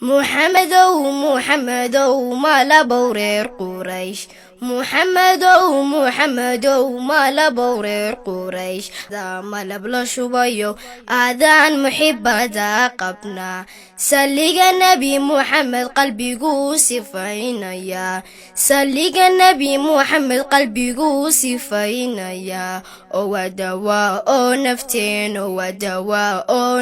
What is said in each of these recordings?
محمدو ما لبورير قريش محمدو ما لبورير قريش ذا ما لبلا شبيو آذان محبة ذا قبنا سلق النبي محمد قلبي قوسي فينا يا سلق النبي محمد قلبي قوسي فينا يا او دواء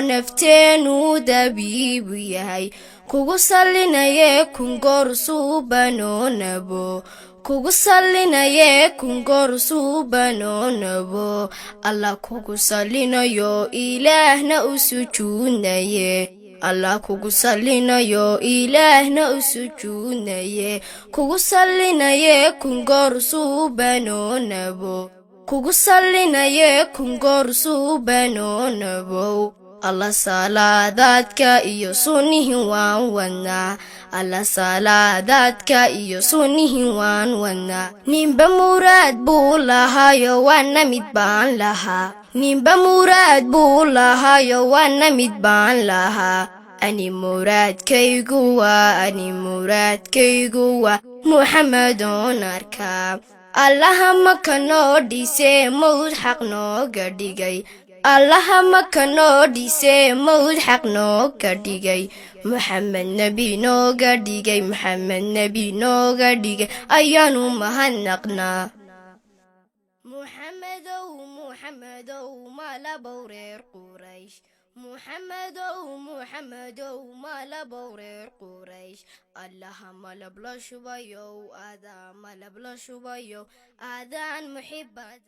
نفتين ودبيب يهي kugu salinaye kungor subano nabo kugu salinaye kungor subano nabo Allah kugu salinayo ilaahna usujuunaye Allah kugu salinayo ilaahna usujuunaye kugu salinaye kungor subano nabo kugu salinaye kungor subano nabo Allah salaadadka iyo sunnihi waan wadnaa Allah salaadadka iyo sunnihi waan wadnaa ninba muraad buu lahaayo waana mid baan lahaa ninba muraad buu lahaayo waana mid baan lahaa ani muraadkaygu waa Muhammadoon arkaa Allaha maka noo dhisee mawd xaq nooga dhigay Allaha maka noo dhisee mawd xaq nooga dhigay Muhammad nabi nooga dhigay ayaanu mahadnaqnaa Muhammadow ma labowreer Quraysh محمدو ما لبورير قريش الله ما لبلا شبيو آذان محبة